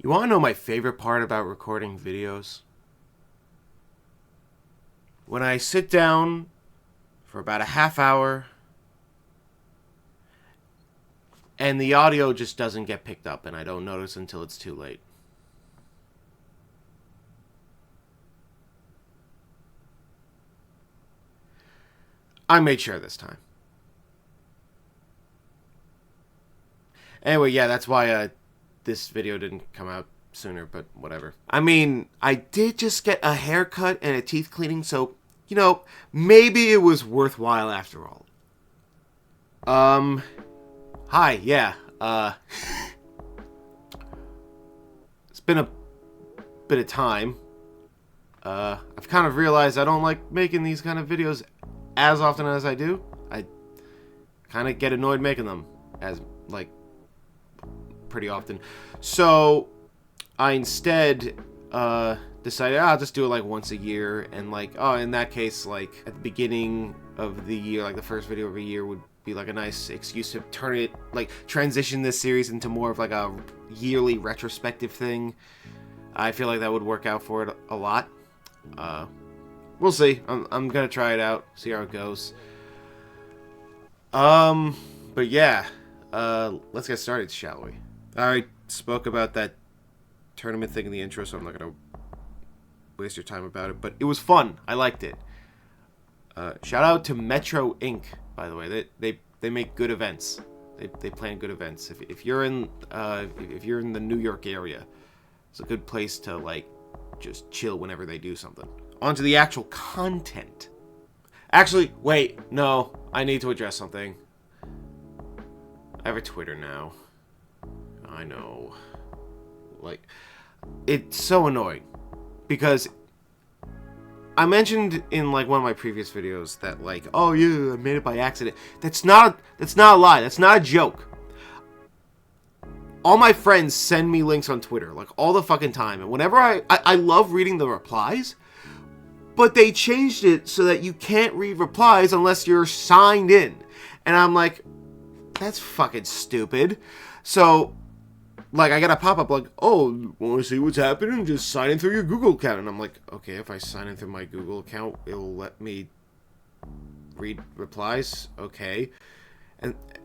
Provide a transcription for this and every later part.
You want to know my favorite part about recording videos? When I sit down for about a half hour and the audio just doesn't get picked up and I don't notice until it's too late. I made sure this time. Anyway, yeah, that's why this video didn't come out sooner, but whatever. I mean, I did just get a haircut and a teeth cleaning, so, you know, maybe it was worthwhile after all. Hi, yeah, it's been a bit of time. I've kind of realized I don't like making these kind of videos as often as I do. I kind of get annoyed making them as, like, pretty often. So I instead decided I'll just do it like once a year, and like, oh, in that case, like at the beginning of the year, like the first video of a year would be like a nice excuse to turn it, like transition this series into more of like a yearly retrospective thing. I feel like that would work out for it a lot. We'll see. I'm gonna try it out, see how it goes. But yeah, let's get started, shall we? I already spoke about that tournament thing in the intro, so I'm not gonna waste your time about it, but it was fun. I liked it. Shout out to Metro Inc., by the way. They make good events. They plan good events. If you're in the New York area, it's a good place to like just chill whenever they do something. On to the actual content. Actually, wait, no, I need to address something. I have a Twitter now. I know. Like, it's so annoying. Because I mentioned in, like, one of my previous videos that, like, oh, yeah, I made it by accident. That's not a lie. That's not a joke. All my friends send me links on Twitter, like, all the fucking time. And whenever I love reading the replies, but they changed it so that you can't read replies unless you're signed in. And I'm like, that's fucking stupid. So, like, I got a pop-up like, oh, want to see what's happening? Just sign in through your Google account. And I'm like, okay, if I sign in through my Google account, it'll let me read replies? Okay.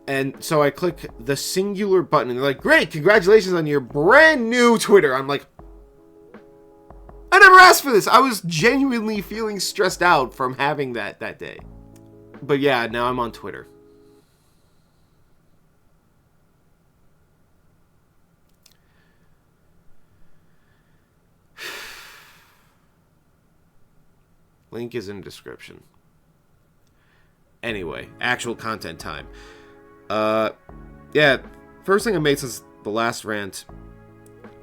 And so I click the singular button, and they're like, great, congratulations on your brand new Twitter. I'm like, I never asked for this. I was genuinely feeling stressed out from having that day. But yeah, now I'm on Twitter. Link is in the description. Anyway, actual content time. Yeah, first thing I made since the last rant.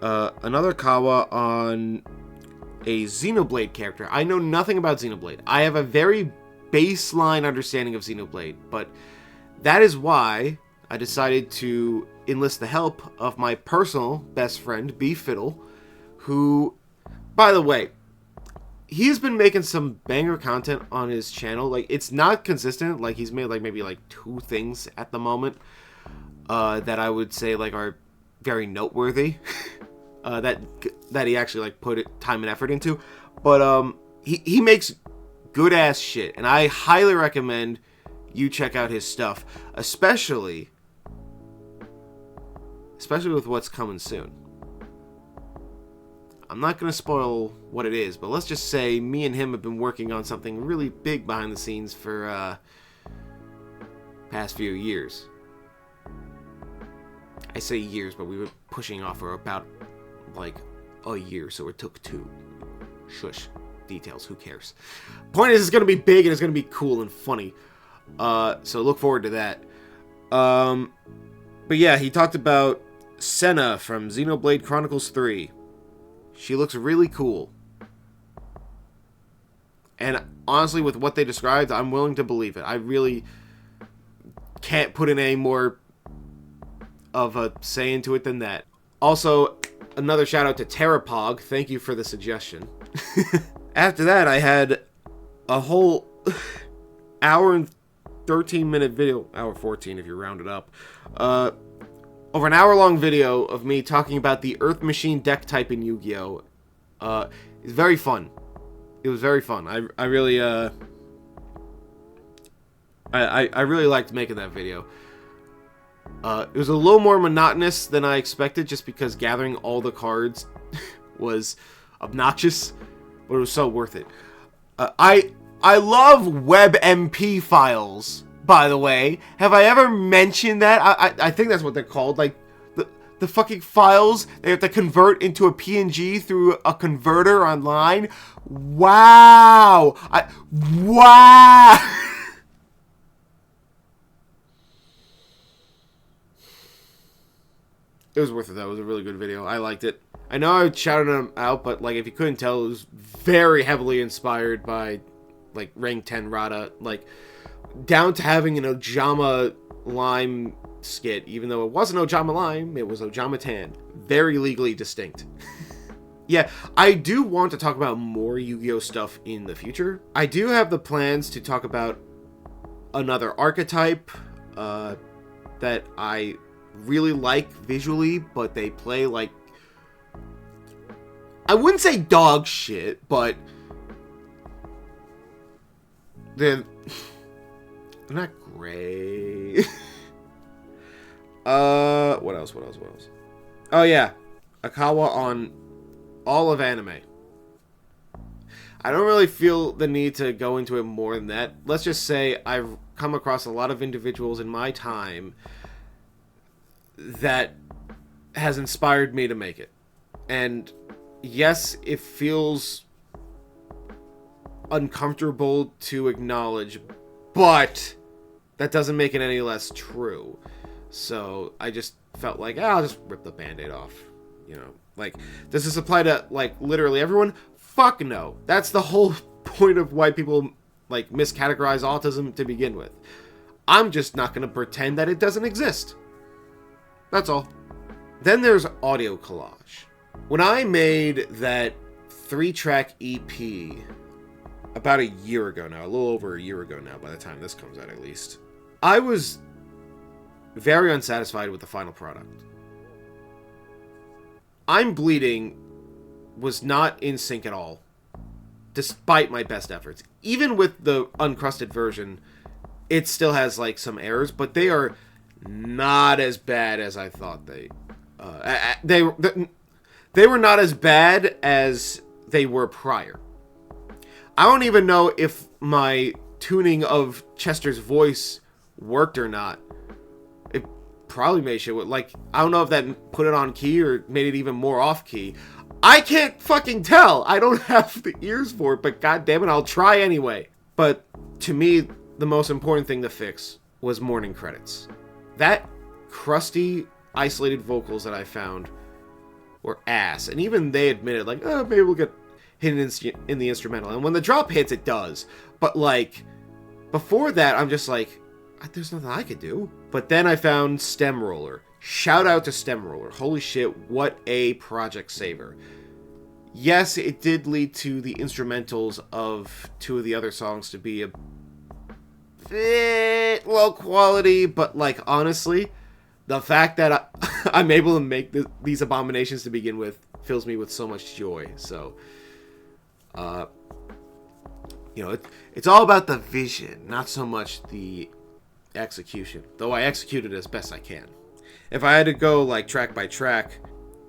Another Kawa on a Xenoblade character. I know nothing about Xenoblade. I have a very baseline understanding of Xenoblade, but that is why I decided to enlist the help of my personal best friend, B Fiddle, who, by the way, he's been making some banger content on his channel. Like, it's not consistent. Like, he's made like maybe like 2 things at the moment that I would say like are very noteworthy. that he actually like put time and effort into. But he makes good ass shit, and I highly recommend you check out his stuff, especially with what's coming soon. I'm not going to spoil what it is, but let's just say me and him have been working on something really big behind the scenes for past few years. I say years, but we were pushing off for about like a year, so it took 2. Shush. Details, who cares? Point is, it's going to be big and it's going to be cool and funny. So look forward to that. But yeah, he talked about Senna from Xenoblade Chronicles 3. She looks really cool. And honestly, with what they described, I'm willing to believe it. I really can't put in any more of a say into it than that. Also, another shout out to Terrapog. Thank you for the suggestion. After that, I had a whole hour and 13-minute video, hour 14 if you round it up, over an hour-long video of me talking about the Earth Machine deck type in Yu-Gi-Oh! It's very fun. It was very fun. I really I really liked making that video. It was a little more monotonous than I expected, just because gathering all the cards was obnoxious, but it was so worth it. I love WebMP files, by the way. Have I ever mentioned that? I think that's what they're called. Like, the fucking files they have to convert into a PNG through a converter online. Wow! Wow! It was worth it, though. It was a really good video. I liked it. I know I shouted him out, but, like, if you couldn't tell, it was very heavily inspired by, like, Ring 10 Rada. Like, down to having an Ojama Lime skit, even though it wasn't Ojama Lime, it was Ojama Tan. Very legally distinct. Yeah, I do want to talk about more Yu-Gi-Oh! Stuff in the future. I do have the plans to talk about another archetype that I really like visually, but they play like, I wouldn't say dog shit, but they're not great. What else? Oh yeah, Akawa on all of anime. I don't really feel the need to go into it more than that. Let's just say I've come across a lot of individuals in my time that has inspired me to make it. And yes, it feels uncomfortable to acknowledge, but that doesn't make it any less true. So I just felt like, I'll just rip the Band-Aid off. You know, like, does this apply to, like, literally everyone? Fuck no. That's the whole point of why people, like, miscategorize autism to begin with. I'm just not going to pretend that it doesn't exist. That's all. Then there's audio collage. When I made that 3-track EP about a year ago now, a little over a year ago now, by the time this comes out at least, I was very unsatisfied with the final product. I'm Bleeding was not in sync at all, despite my best efforts. Even with the uncrusted version, it still has like some errors, but they are not as bad as I thought they were not as bad as they were prior. I don't even know if my tuning of Chester's voice worked or not. It probably made shit. Like, I don't know if that put it on key or made it even more off key. I can't fucking tell. I don't have the ears for it, but goddammit, I'll try anyway. But to me, the most important thing to fix was morning credits. That crusty, isolated vocals that I found were ass. And even they admitted, like, maybe we'll get hidden in the instrumental. And when the drop hits, it does. But, like, before that, I'm just like, there's nothing I could do. But then I found Stemroller. Shout out to Stemroller. Holy shit, what a project saver. Yes, it did lead to the instrumentals of 2 of the other songs to be a bit low quality, but, like, honestly, the fact that I'm able to make these abominations to begin with fills me with so much joy. So, you know, it's all about the vision, not so much the execution. Though I executed as best I can. If I had to go, like, track by track,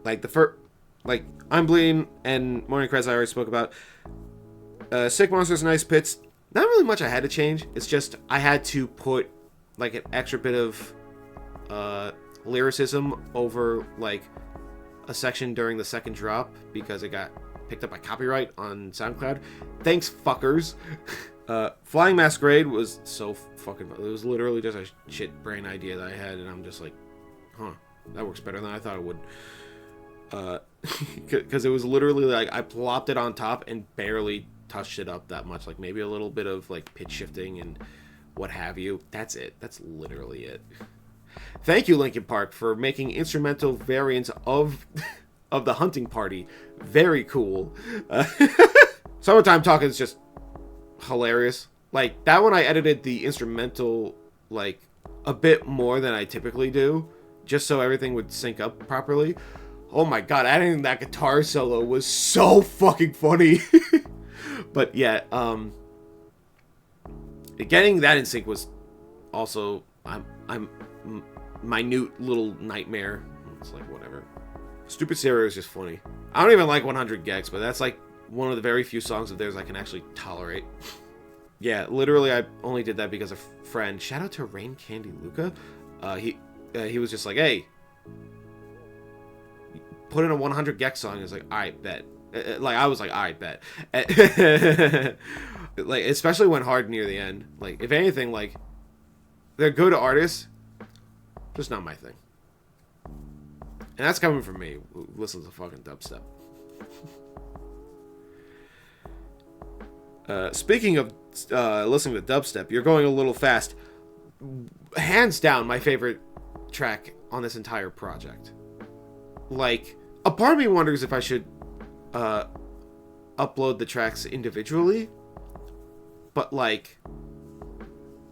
like, the first, like, I'm Bleeding and Morning Crest I already spoke about. Sick Monsters and Ice Pits, not really much I had to change. It's just I had to put, like, an extra bit of lyricism over, like, a section during the second drop because it got picked up by copyright on SoundCloud. Thanks, fuckers. Flying Masquerade was so fucking fun. It was literally just a shit brain idea that I had, and I'm just like, huh, that works better than I thought it would. Because it was literally like I plopped it on top and barely touched it up that much. Like maybe a little bit of like pitch shifting and what have you. That's it. That's literally it. Thank you, Linkin Park, for making instrumental variants of the Hunting Party very cool. Summertime Talking is just hilarious. Like that one, I edited the instrumental like a bit more than I typically do, just so everything would sync up properly. Oh my god, adding that guitar solo was so fucking funny. But yeah, getting that in sync was also I'm minute little nightmare. It's like whatever. Stupid Stereo is just funny. I don't even like 100 Gex, but that's like one of the very few songs of theirs I can actually tolerate. Yeah, literally I only did that because a friend, shout out to Rain Candy Luca, he was just like, hey, put in a 100 Gex song. I was like, alright, bet. Like, I was like, alright, bet. Like, especially when hard near the end. Like, if anything, like, they're good artists, just not my thing. And that's coming from me, who listens to fucking dubstep. Speaking of listening to dubstep, you're going a little fast. Hands down, my favorite track on this entire project. Like, a part of me wonders if I should upload the tracks individually, but like,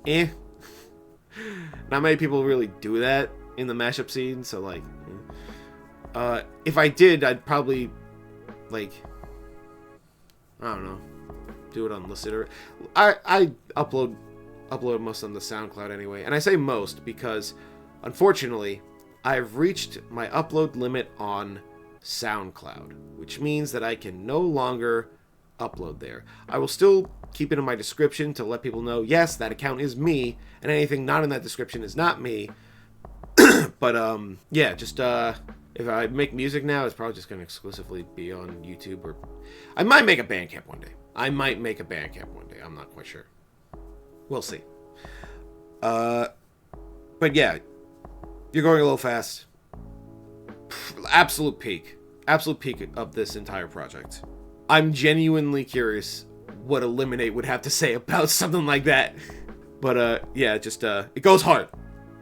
not many people really do that in the mashup scene, so like, if I did, I'd probably, like, I don't know, do it unlisted, or I upload most on the SoundCloud anyway, and I say most because, unfortunately, I've reached my upload limit on SoundCloud, which means that I can no longer upload there. I will still keep it in my description to let people know, yes, that account is me, and anything not in that description is not me. But, yeah, just, if I make music now, it's probably just going to exclusively be on YouTube, or I might make a Bandcamp one day. I'm not quite sure. We'll see. But yeah, you're going a little fast. Absolute peak of this entire project. I'm genuinely curious what Eliminate would have to say about something like that. But yeah, just it goes hard.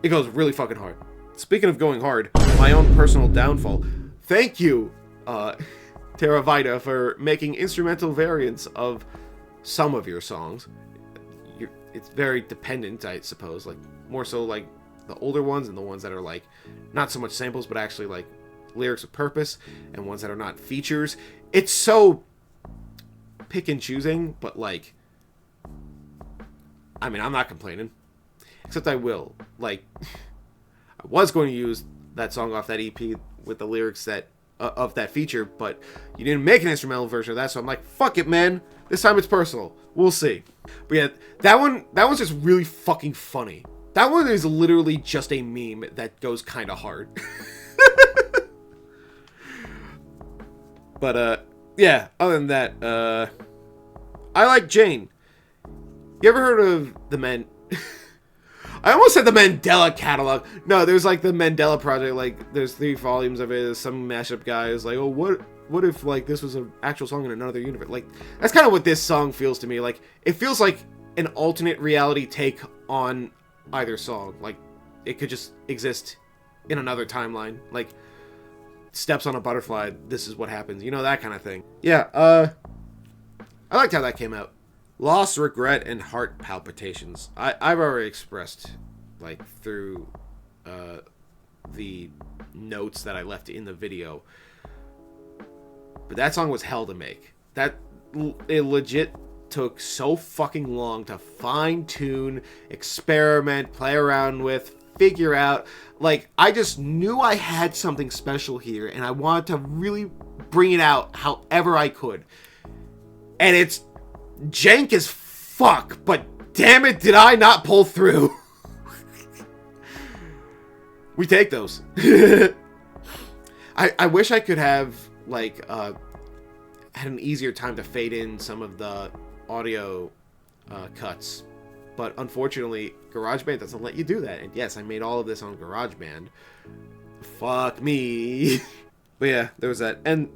It goes really fucking hard. Speaking of going hard, my own personal downfall. Thank you, Teravita, for making instrumental variants of some of your songs. It's very dependent, I suppose. Like, more so like the older ones and the ones that are like not so much samples, but actually like lyrics with purpose, and ones that are not features. It's so pick and choosing, but like, I mean, I'm not complaining. Except I will. Like, I was going to use that song off that EP with the lyrics that of that feature, but you didn't make an instrumental version of that, so I'm like, fuck it, man. This time it's personal. We'll see. But yeah, that one's just really fucking funny. That one is literally just a meme that goes kind of hard. But yeah, other than that, I like Jane. You ever heard of the I almost said the Mandela catalog. No, there's like the Mandela Project. Like, there's 3 volumes of it. There's some mashup guy is like, oh, what if like this was an actual song in another universe? Like, that's kind of what this song feels to me. Like, it feels like an alternate reality take on either song. Like, it could just exist in another timeline. Like, steps on a butterfly, this is what happens. You know, that kind of thing. Yeah, I liked how that came out. Loss, regret, and heart palpitations. I've already expressed, like, through the notes that I left in the video. But that song was hell to make. It legit took so fucking long to fine-tune, experiment, play around with, figure out. Like, I just knew I had something special here, and I wanted to really bring it out however I could. And it's jank as fuck, but damn it, did I not pull through. We take those. I wish I could have, like, had an easier time to fade in some of the audio cuts. But unfortunately, GarageBand doesn't let you do that. And yes, I made all of this on GarageBand. Fuck me. But yeah, there was that. And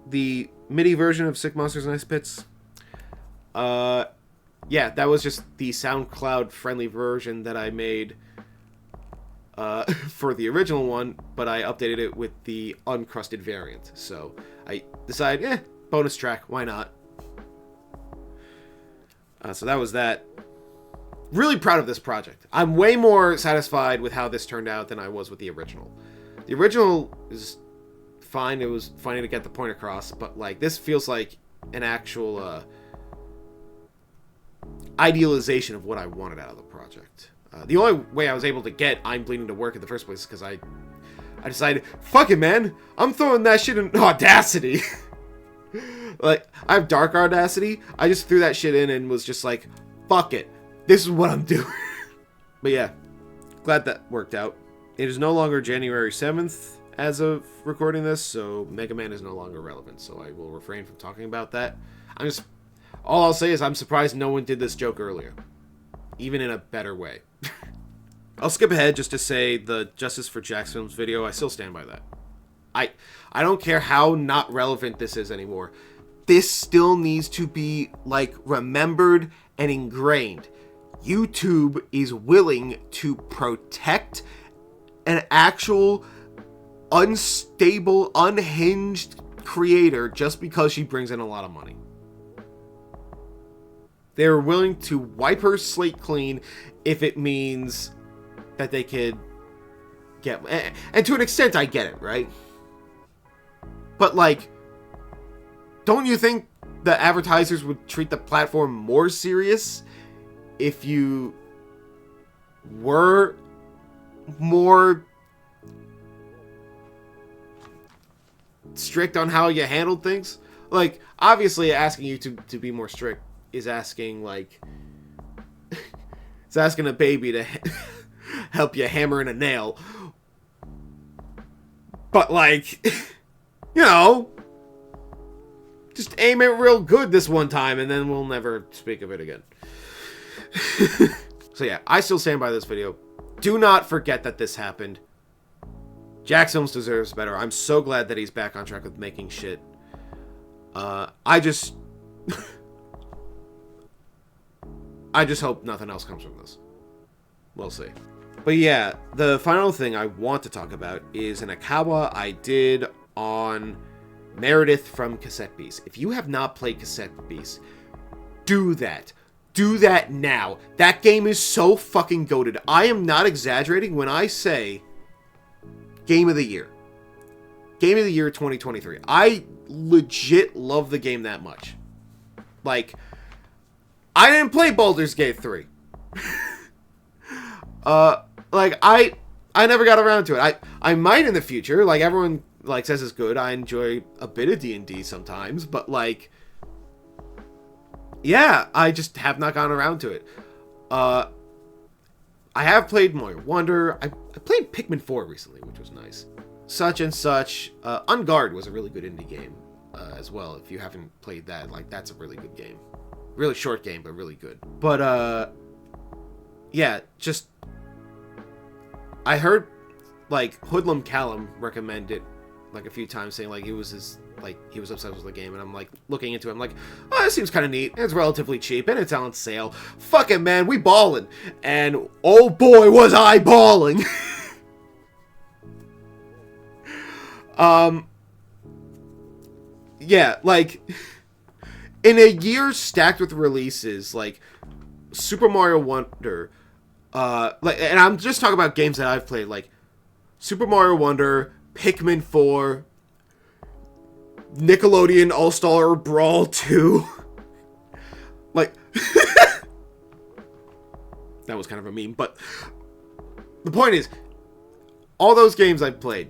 the MIDI version of Sick Monsters and Ice Pits, yeah, that was just the SoundCloud friendly version that I made for the original one, but I updated it with the uncrusted variant. So I decided, bonus track, why not? So that was that. really proud of this project. I'm way more satisfied with how this turned out than I was with the original. The original is fine. It was funny to get the point across, but like this feels like an actual idealization of what I wanted out of the project. The only way I was able to get I'm Bleeding to work in the first place is because I decided, fuck it, man, I'm throwing that shit in Audacity. Like, I have dark Audacity. I just threw that shit in and was just like, fuck it, this is what I'm doing. But yeah, glad that worked out. It is no longer January 7th as of recording this, so Mega Man is no longer relevant, so I will refrain from talking about that. All I'll say is I'm surprised no one did this joke earlier, even in a better way. I'll skip ahead just to say the Justice for Jax Films video, I still stand by that. I don't care how not relevant this is anymore. This still needs to be, like, remembered and ingrained. YouTube is willing to protect an actual unstable, unhinged creator just because she brings in a lot of money. They're willing to wipe her slate clean if it means that they could get... And to an extent, I get it, right? But, like, don't you think the advertisers would treat the platform more serious if you were more strict on how you handled things? Like, obviously asking you to be more strict is asking, like, it's asking a baby to help you hammer in a nail. But, like, you know, just aim it real good this one time and then we'll never speak of it again. So yeah, I still stand by this video. Do not forget that this happened. Jax Films deserves better. I'm so glad that he's back on track with making shit. I just hope nothing else comes from this. We'll see. But yeah, the final thing I want to talk about is an Akawa I did on Meredith from Cassette Beast. If you have not played Cassette Beast, do that. Do that now. That game is so fucking goated. I am not exaggerating when I say Game of the Year. Game of the Year 2023. I legit love the game that much. Like, I didn't play Baldur's Gate 3. Like, I never got around to it. I might in the future. Like, everyone, like, says it's good. I enjoy a bit of D&D sometimes, but, like, yeah, I just have not gotten around to it. I have played Mario Wonder. I played Pikmin 4 recently, which was nice. Such and Such. On Guard was a really good indie game as well. If you haven't played that, like, that's a really good game. Really short game, but really good. But, yeah, just... I heard, like, Hoodlum Callum recommend it, like, a few times, saying, like, he was obsessed with the game, and I'm, like, looking into it, I'm like, oh, this seems kind of neat, it's relatively cheap, and it's on sale. Fuck it, man, we ballin'. And, oh boy, was I balling! Yeah, like, in a year stacked with releases, like, Super Mario Wonder, like, and I'm just talking about games that I've played, like, Super Mario Wonder, Pikmin 4, Nickelodeon All-Star Brawl 2. Like, that was kind of a meme, but the point is, all those games I've played,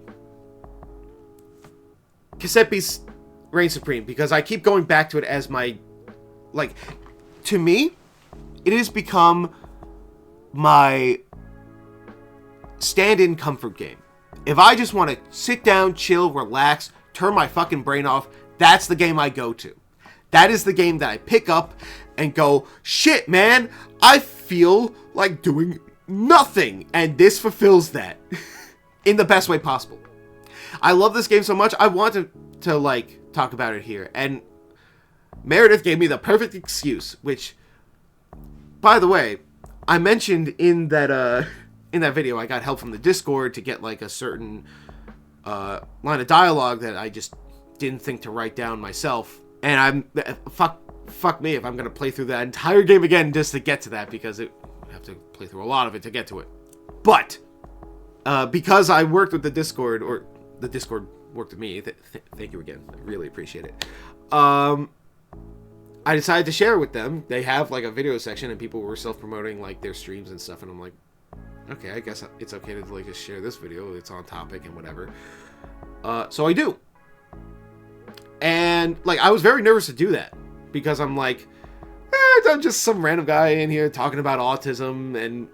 Cassette Beast reigns supreme, because I keep going back to it as my, like, to me, it has become my stand-in comfort game. If I just want to sit down, chill, relax, turn my fucking brain off, that's the game I go to. That is the game that I pick up and go, shit, man, I feel like doing nothing. And this fulfills that in the best way possible. I love this game so much, I want to like, talk about it here. And Meredith gave me the perfect excuse, which, by the way, I mentioned in that video, I got help from the Discord to get, like, a certain line of dialogue that I just didn't think to write down myself. And fuck me if I'm gonna play through that entire game again just to get to that, because it would have to play through a lot of it to get to it. But because I worked with the Discord, or the Discord worked with me, thank you again. I really appreciate it. I decided to share with them. They have like a video section, and people were self-promoting like their streams and stuff, and I'm like, okay, I guess it's okay to like just share this video. It's on topic and whatever. So I do. And like I was very nervous to do that because I'm like, I'm just some random guy in here talking about autism and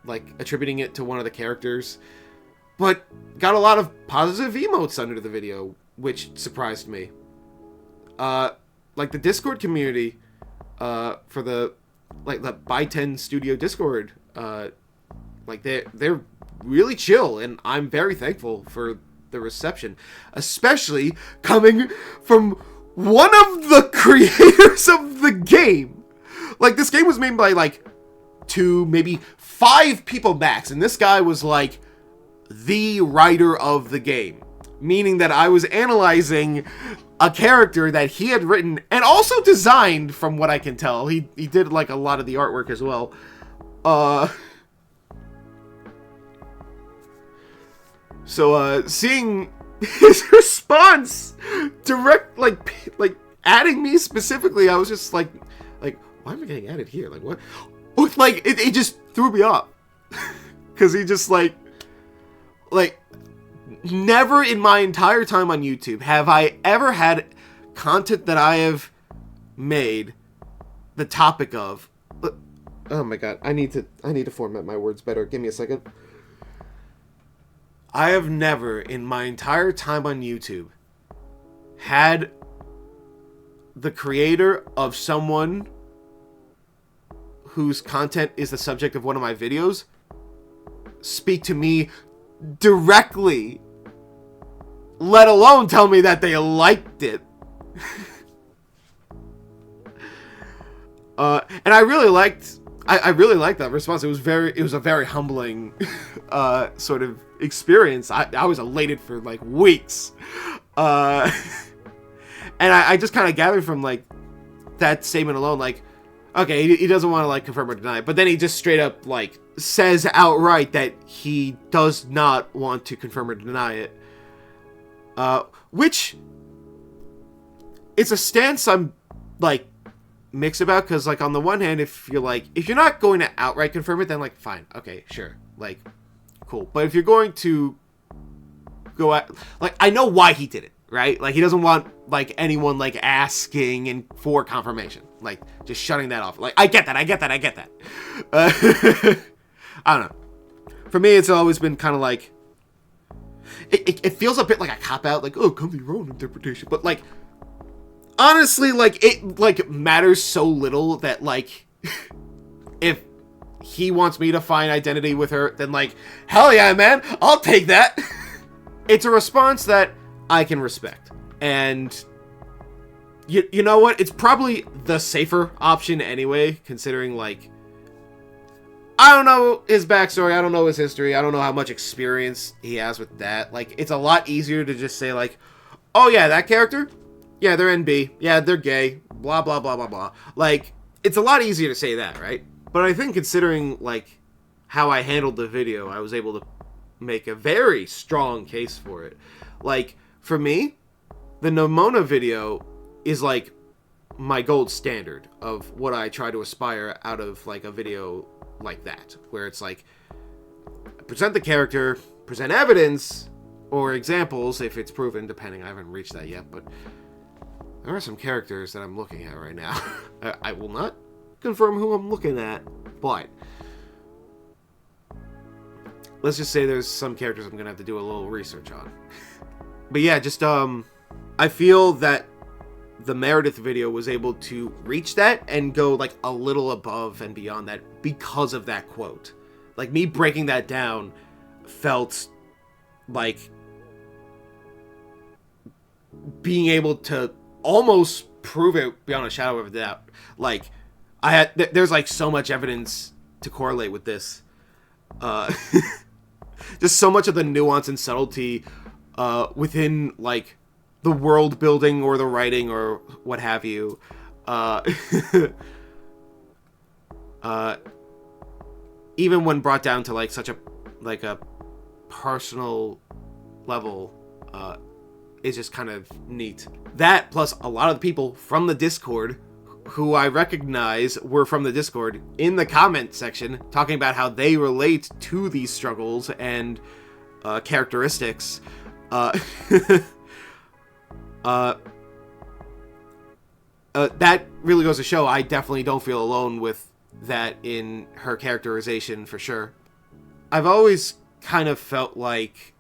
like attributing it to one of the characters. But got a lot of positive emotes under the video, which surprised me. Like the Discord community, for the By 10 Studio Discord, like they're really chill, and I'm very thankful for the reception, especially coming from one of the creators of the game. Like this game was made by like 2, maybe 5 people max, and this guy was like the writer of the game, meaning that I was analyzing a character that he had written and also designed, from what I can tell. He did like a lot of the artwork as well. So seeing his response direct, like adding me specifically, I was just like why am I getting added here? Like what? Like it just threw me off because he just like never in my entire time on YouTube have I ever had content that I have made the topic of. Oh my god, I need to format my words better. Give me a second. I have never in my entire time on YouTube had the creator of someone whose content is the subject of one of my videos speak to me directly, let alone tell me that they liked it. And I really liked that response. It was a very humbling sort of experience. I was elated for like weeks. And I just kind of gathered from like that statement alone, like, okay, he doesn't want to like confirm or deny it, but then he just straight up like says outright that he does not want to confirm or deny it. Which it's a stance I'm like mixed about, because like on the one hand, if you're not going to outright confirm it, then like fine, okay, sure, like cool. But if you're going to go at, like, I know why he did it, right? Like he doesn't want like anyone like asking and for confirmation, like just shutting that off. Like I get that. I don't know. For me, it's always been kind of like it feels a bit like a cop out, like, oh, come to your own interpretation. But like honestly, like it like matters so little that like if he wants me to find identity with her, then like hell yeah, man, I'll take that. It's a response that I can respect, and you know what? It's probably the safer option anyway, considering like I don't know his backstory, I don't know his history, I don't know how much experience he has with that. Like it's a lot easier to just say like, oh yeah, that character, yeah, they're NB, yeah, they're gay, blah blah blah blah blah. Like it's a lot easier to say that, right? But I think considering like how I handled the video, I was able to make a very strong case for it. Like for me, the Nomona video is like my gold standard of what I try to aspire out of like a video like that, where it's like present the character, present evidence or examples if it's proven, depending. I haven't reached that yet, but there are some characters that I'm looking at right now. I will not confirm who I'm looking at, but let's just say there's some characters I'm gonna have to do a little research on. But yeah, just I feel that the Meredith video was able to reach that and go like a little above and beyond that because of that quote. Like me breaking that down felt like being able to almost prove it beyond a shadow of a doubt. Like there's like so much evidence to correlate with this. Just so much of the nuance and subtlety within like the world building or the writing or what have you. even when brought down to like such a personal level, is just kind of neat. That plus a lot of the people from the Discord who I recognize were from the Discord in the comment section talking about how they relate to these struggles and characteristics. That really goes to show I definitely don't feel alone with that in her characterization, for sure. I've always kind of felt like,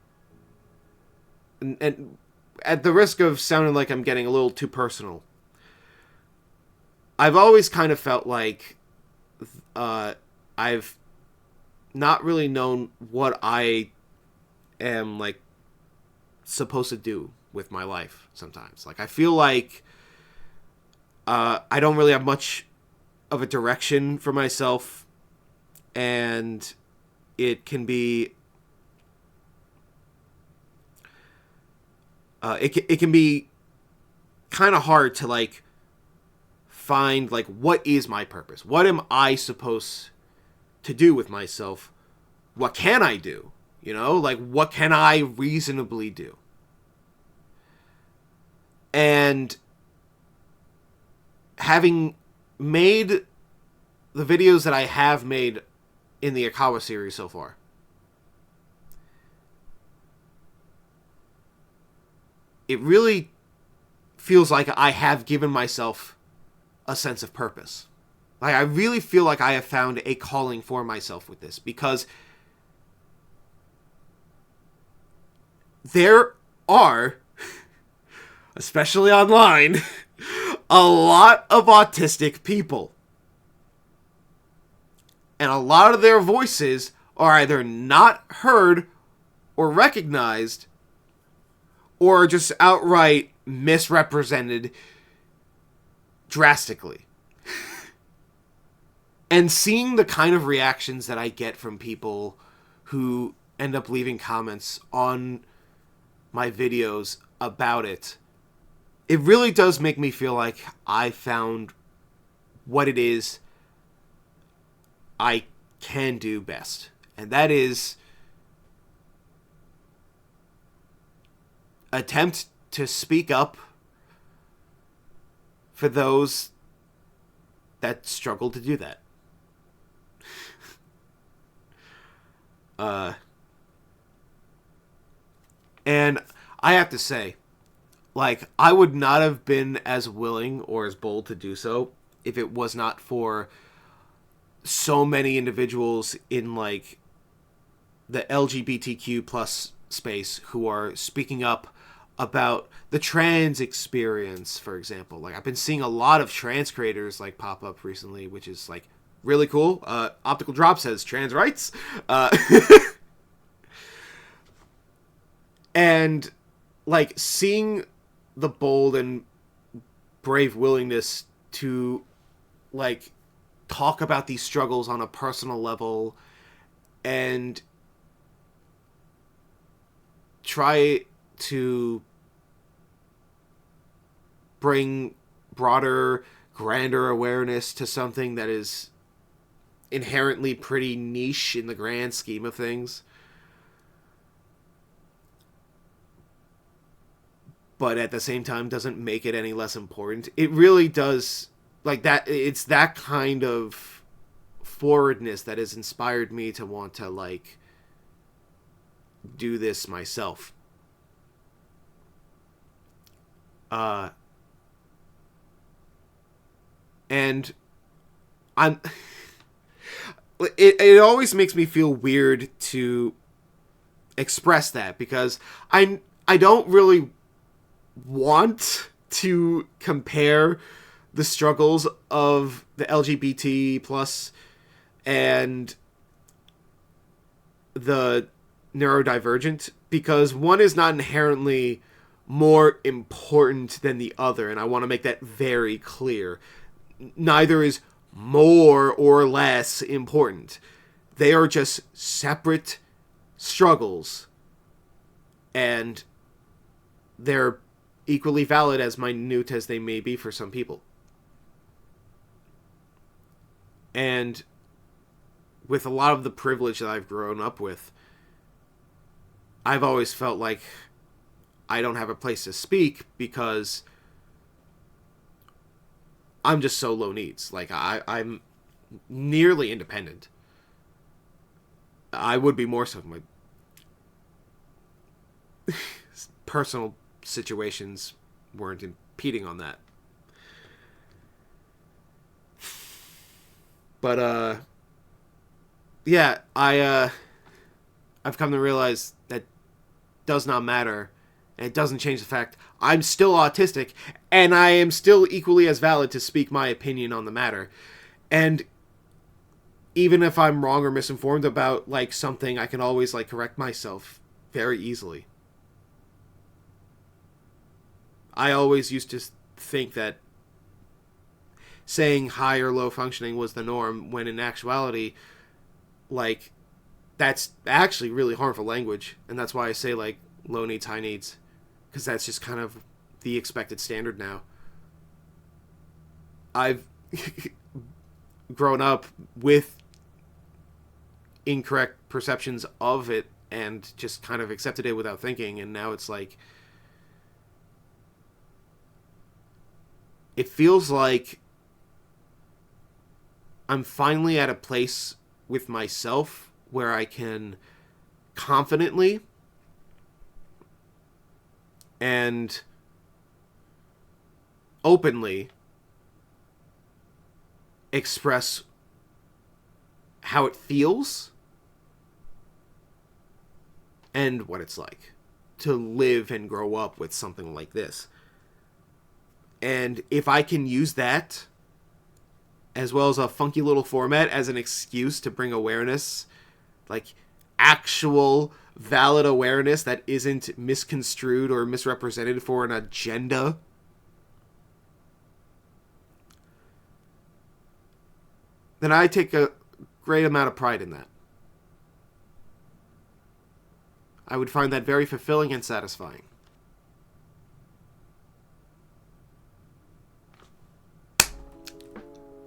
and at the risk of sounding like I'm getting a little too personal, I've always kind of felt like I've not really known what I am, like, supposed to do with my life sometimes. Like, I feel like I don't really have much of a direction for myself, and it can be it can be kind of hard to like find like what is my purpose? What am I supposed to do with myself? What can I do? You know, like what can I reasonably do? And having made the videos that I have made in the Akawa series so far, it really feels like I have given myself a sense of purpose. Like, I really feel like I have found a calling for myself with this, because there are, especially online, a lot of autistic people. And a lot of their voices are either not heard or recognized, or just outright misrepresented drastically. And seeing the kind of reactions that I get from people who end up leaving comments on my videos about it, it really does make me feel like I found what it is I can do best. And that is attempt to speak up for those that struggle to do that. And I have to say, like, I would not have been as willing or as bold to do so if it was not for so many individuals in, like, the LGBTQ plus space who are speaking up about the trans experience, for example. Like, I've been seeing a lot of trans creators, like, pop up recently, which is, like, really cool. Optical Drop says trans rights. And, like, seeing the bold and brave willingness to, like, talk about these struggles on a personal level and try to bring broader, grander awareness to something that is inherently pretty niche in the grand scheme of things, but at the same time doesn't make it any less important. It really does, like, that. It's that kind of forwardness that has inspired me to want to, like, do this myself. And I'm it always makes me feel weird to express that, because I don't really want to compare the struggles of the LGBT plus and the neurodivergent, because one is not inherently more important than the other, and I want to make that very clear. Neither is more or less important. They are just separate struggles, and they're equally valid, as minute as they may be for some people. And with a lot of the privilege that I've grown up with, I've always felt like I don't have a place to speak because I'm just so low needs. Like, I'm nearly independent. I would be more so if my personal situations weren't impeding on that. But, yeah, I've come to realize that does not matter, and it doesn't change the fact I'm still autistic, and I am still equally as valid to speak my opinion on the matter. And even if I'm wrong or misinformed about, like, something, I can always, like, correct myself very easily. I always used to think that saying high or low functioning was the norm, when in actuality, like, that's actually really harmful language. And that's why I say, like, low needs, high needs. Because that's just kind of the expected standard now. I've grown up with incorrect perceptions of it and just kind of accepted it without thinking, and now it's like, it feels like I'm finally at a place with myself where I can confidently and openly express how it feels and what it's like to live and grow up with something like this. And if I can use that, as well as a funky little format, as an excuse to bring awareness, like actual valid awareness that isn't misconstrued or misrepresented for an agenda, then I take a great amount of pride in that. I would find that very fulfilling and satisfying.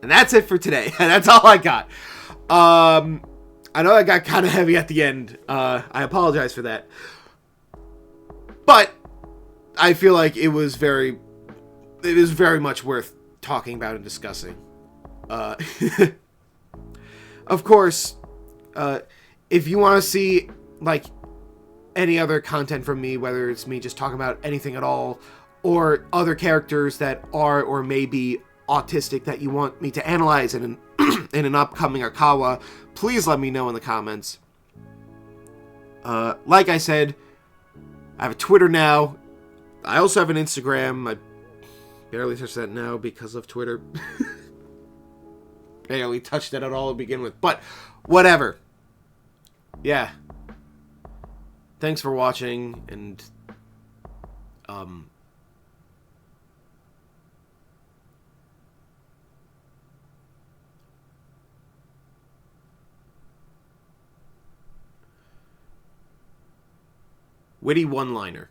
And that's it for today. That's all I got. I know I got kind of heavy at the end. I apologize for that. But I feel like it was very much worth talking about and discussing. Of course, if you want to see, like, any other content from me, whether it's me just talking about anything at all, or other characters that are or may be autistic that you want me to analyze in an in an upcoming Akawa, please let me know in the comments. Like I said, I have a Twitter now. I also have an Instagram. I barely touch that now because of Twitter. Barely touched it at all to begin with. But whatever. Yeah. Thanks for watching, and witty one-liner.